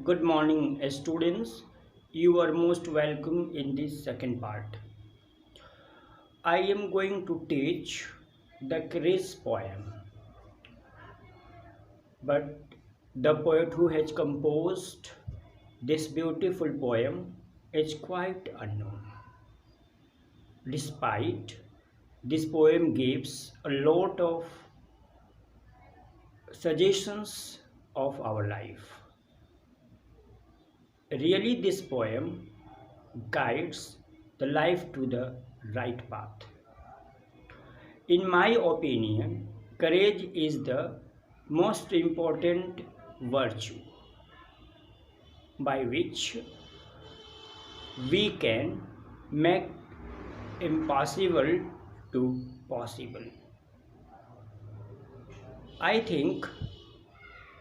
Good morning, students. You are most welcome in this second part. I am going to teach the Chris poem, but the poet who has composed this beautiful poem is quite unknown. Despite this poem gives a lot of suggestions of our life. Really, this poem guides the life to the right path. In my opinion, courage is the most important virtue by which we can make impossible to possible. I think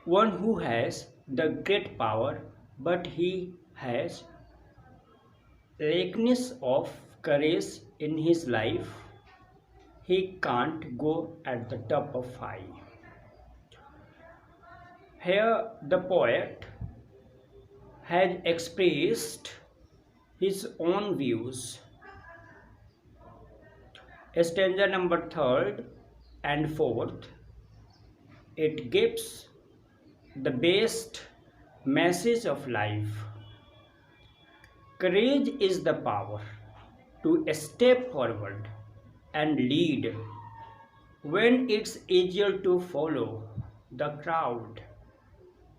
one who has the great power but he has lackness of courage in his life, he can't go at the top of high. Here the poet has expressed his own views. Stanza number 3rd and 4th, it gives the best message of life. Courage is the power to step forward and lead when it's easier to follow the crowd.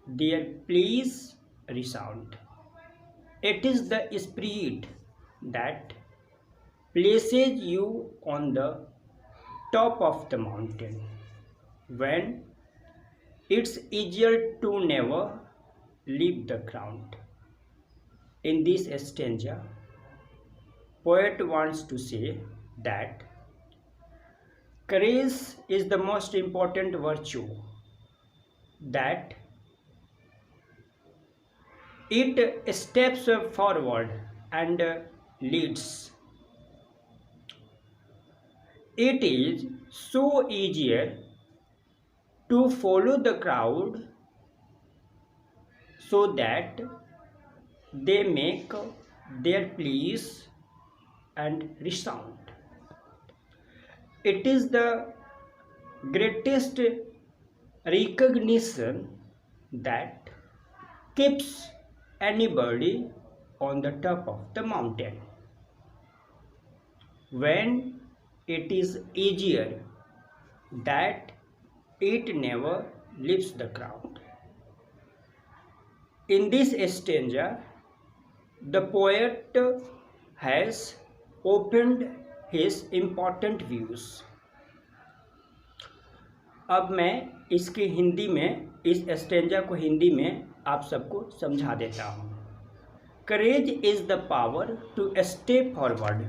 Their pleas resound. It is the spirit that places you on the top of the mountain when it's easier to never leave the ground. In this stanza, poet wants to say that courage is the most important virtue, that it steps forward and leads. It is so easier to follow the crowd so that they make their pleas and resound. It is the greatest recognition that keeps anybody on the top of the mountain when it is easier that it never leaves the ground. In this stanza, the poet has opened his important views. अब मैं इसकी हिंदी में इस stanza को हिंदी में आप सबको समझा देता हूँ. Courage is the power to step forward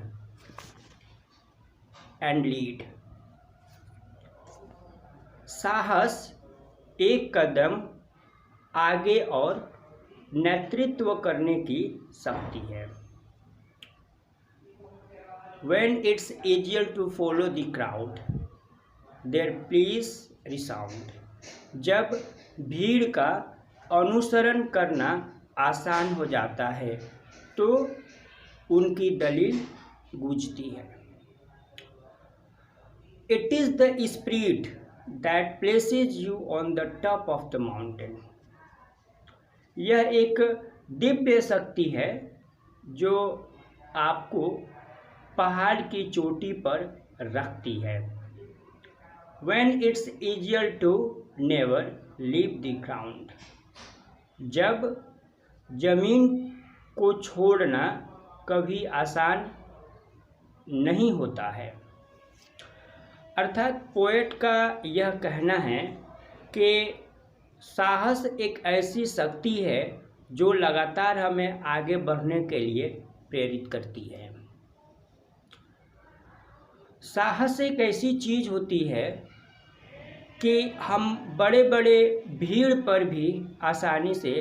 and lead. साहस एक कदम आगे और नेतृत्व करने की शक्ति है. When it's easier to follow the crowd, their pleas resound. जब भीड़ का अनुसरण करना आसान हो जाता है तो उनकी दलील गूंजती है. It is the spirit that places you on the top of the mountain. यह एक दिव्य शक्ति है जो आपको पहाड़ की चोटी पर रखती है. When it's easier to never leave the ground. जब जमीन को छोड़ना कभी आसान नहीं होता है. अर्थात पोएट का यह कहना है कि साहस एक ऐसी शक्ति है जो लगातार हमें आगे बढ़ने के लिए प्रेरित करती है. साहस एक ऐसी चीज़ होती है कि हम बड़े बड़े भीड़ पर भी आसानी से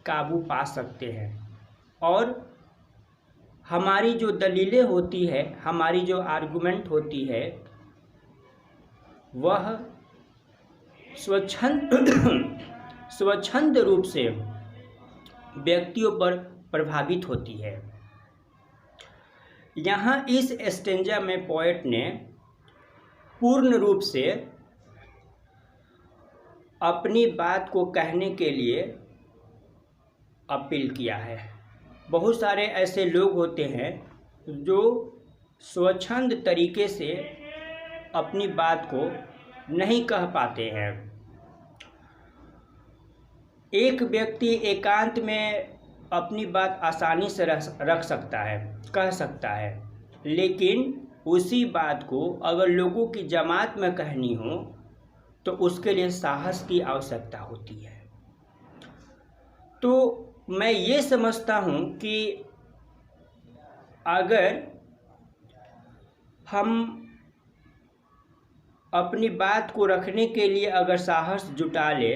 काबू पा सकते हैं और हमारी जो दलीलें होती है, हमारी जो आर्गुमेंट होती है, वह स्वच्छंद रूप से व्यक्तियों पर प्रभावित होती है। यहाँ इस स्टेंजा में पोएट ने पूर्ण रूप से अपनी बात को कहने के लिए अपील किया है। बहुत सारे ऐसे लोग होते हैं जो स्वच्छंद तरीके से अपनी बात को नहीं कह पाते हैं। एक व्यक्ति एकांत में अपनी बात आसानी से रख सकता है, कह सकता है, लेकिन उसी बात को अगर लोगों की जमात में कहनी हो तो उसके लिए साहस की आवश्यकता होती है। तो मैं ये समझता हूँ कि अगर हम अपनी बात को रखने के लिए अगर साहस जुटा ले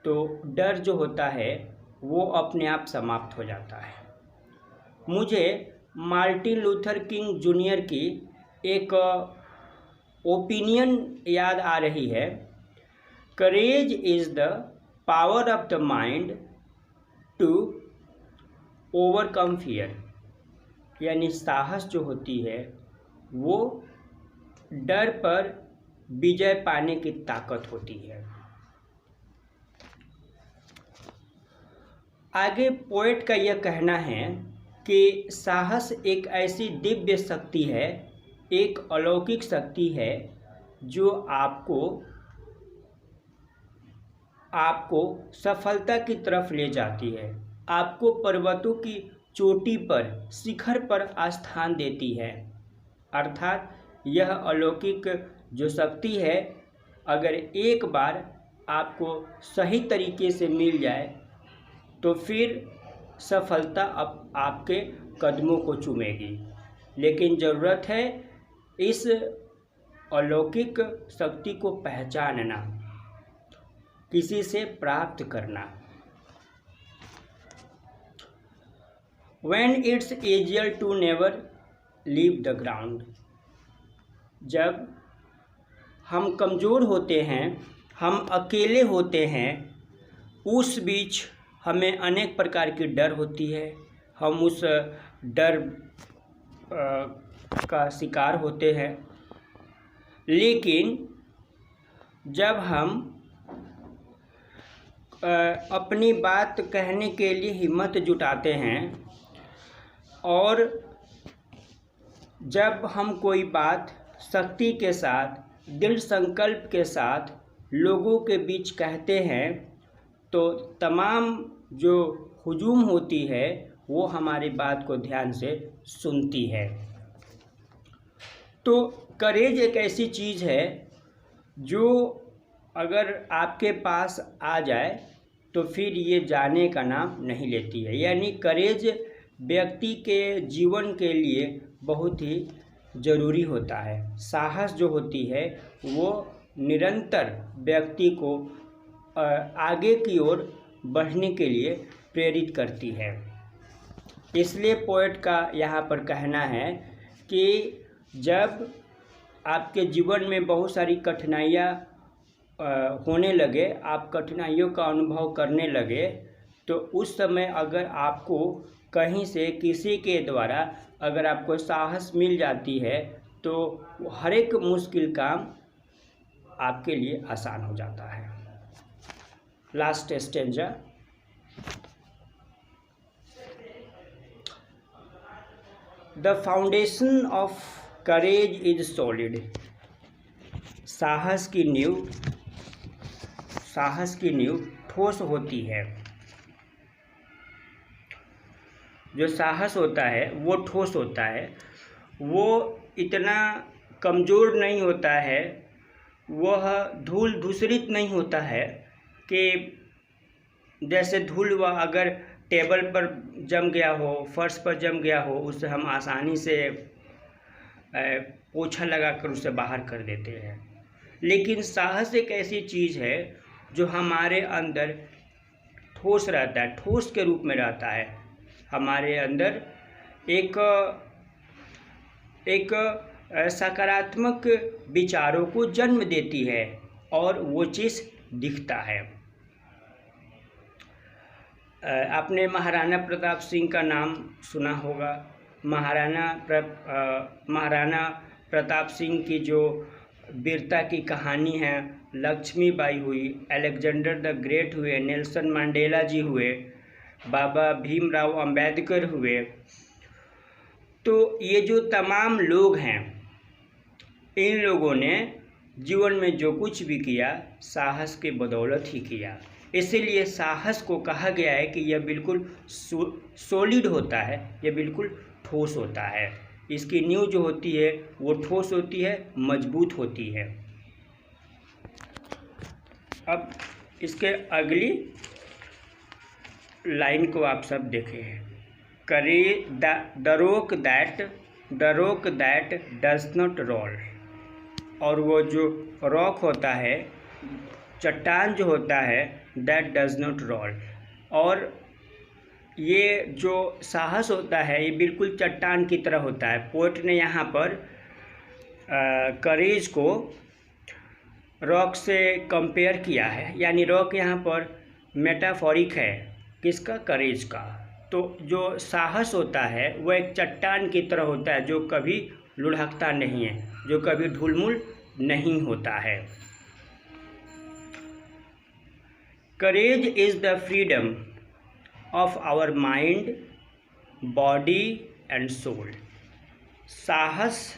तो डर जो होता है वो अपने आप समाप्त हो जाता है। मुझे मार्टिन लूथर किंग जूनियर की एक ओपिनियन याद आ रही है। Courage is the power of the mind to overcome fear, यानी साहस जो होती है वो डर पर विजय पाने की ताकत होती है। आगे पोएट का यह कहना है कि साहस एक ऐसी दिव्य शक्ति है, एक अलौकिक शक्ति है जो आपको सफलता की तरफ ले जाती है, आपको पर्वतों की चोटी पर, शिखर पर स्थान देती है। अर्थात यह अलौकिक जो शक्ति है अगर एक बार आपको सही तरीके से मिल जाए तो फिर सफलता अब आपके कदमों को चूमेगी। लेकिन ज़रूरत है इस अलौकिक शक्ति को पहचानना, किसी से प्राप्त करना। When it's easier to never leave the ground, जब हम कमज़ोर होते हैं, हम अकेले होते हैं, उस बीच हमें अनेक प्रकार की डर होती है, हम उस डर का शिकार होते हैं। लेकिन जब हम अपनी बात कहने के लिए हिम्मत जुटाते हैं और जब हम कोई बात शक्ति के साथ, दृढ़ संकल्प के साथ लोगों के बीच कहते हैं तो तमाम जो हुजूम होती है वो हमारी बात को ध्यान से सुनती है। तो करेज एक ऐसी चीज़ है जो अगर आपके पास आ जाए तो फिर ये जाने का नाम नहीं लेती है। यानी करेज व्यक्ति के जीवन के लिए बहुत ही ज़रूरी होता है। साहस जो होती है वो निरंतर व्यक्ति को आगे की ओर बढ़ने के लिए प्रेरित करती है। इसलिए पोएट का यहाँ पर कहना है कि जब आपके जीवन में बहुत सारी कठिनाइयाँ होने लगे, आप कठिनाइयों का अनुभव करने लगे, तो उस समय अगर आपको कहीं से किसी के द्वारा अगर आपको साहस मिल जाती है तो हर एक मुश्किल काम आपके लिए आसान हो जाता है। Last stanza. The foundation of courage is solid. साहस की नींव ठोस होती है। जो साहस होता है वो ठोस होता है, वो इतना कमज़ोर नहीं होता है, वह धूल धूसरित नहीं होता है कि जैसे धूल वह अगर टेबल पर जम गया हो, फर्श पर जम गया हो, उसे हम आसानी से पोछा लगाकर उसे बाहर कर देते हैं। लेकिन साहस एक ऐसी चीज़ है जो हमारे अंदर ठोस रहता है, ठोस के रूप में रहता है। हमारे अंदर एक सकारात्मक विचारों को जन्म देती है और वो चीज़ दिखता है। आपने महाराणा प्रताप सिंह का नाम सुना होगा। महाराणा प्रताप सिंह की जो वीरता की कहानी है, लक्ष्मीबाई हुई, अलेक्जेंडर द ग्रेट हुए, नेल्सन मंडेला जी हुए, बाबा भीमराव अंबेडकर हुए। तो ये जो तमाम लोग हैं, इन लोगों ने जीवन में जो कुछ भी किया साहस के बदौलत ही किया। इसीलिए साहस को कहा गया है कि यह बिल्कुल सॉलिड होता है, यह बिल्कुल ठोस होता है। इसकी नींव जो होती है वो ठोस होती है, मजबूत होती है। अब इसके अगली लाइन को आप सब देखें। The rock that does not role. और वो जो रॉक होता है, चट्टान जो होता है, दैट डज नॉट रोल। और ये जो साहस होता है ये बिल्कुल चट्टान की तरह होता है। पोएट ने यहाँ पर करेज को रॉक से कंपेयर किया है, यानी रॉक यहाँ पर मेटाफोरिक है किसका? करेज का। तो जो साहस होता है वह एक चट्टान की तरह होता है जो कभी लुढ़कता नहीं है, जो कभी ढुलमुल नहीं होता है। Courage is the freedom of our mind, body and soul. साहस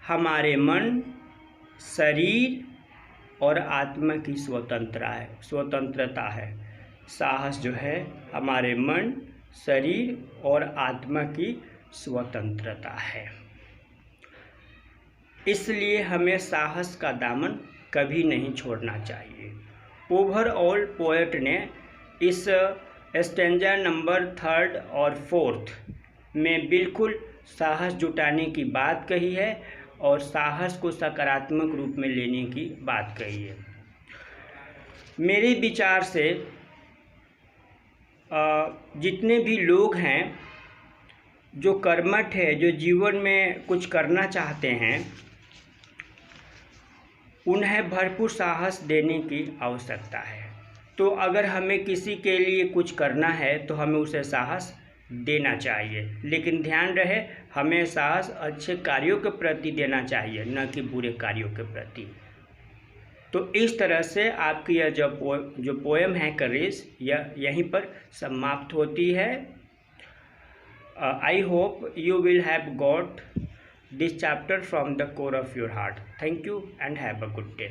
हमारे मन, शरीर और आत्मा की स्वतंत्रता है। साहस जो है हमारे मन, शरीर और आत्मा की स्वतंत्रता है। इसलिए हमें साहस का दामन कभी नहीं छोड़ना चाहिए। ओवरऑल पोएट ने इस स्टैंजा नंबर 3 और 4 में बिल्कुल साहस जुटाने की बात कही है और साहस को सकारात्मक रूप में लेने की बात कही है। मेरे विचार से जितने भी लोग हैं जो कर्मठ है, जो जीवन में कुछ करना चाहते हैं, उन्हें भरपूर साहस देने की आवश्यकता है। तो अगर हमें किसी के लिए कुछ करना है तो हमें उसे साहस देना चाहिए, लेकिन ध्यान रहे हमें साहस अच्छे कार्यों के प्रति देना चाहिए, न कि बुरे कार्यों के प्रति। तो इस तरह से आपकी यह जो पोएम है करेज, यह यहीं पर समाप्त होती है। I hope you will have got this chapter from the core of your heart. Thank you and have a good day.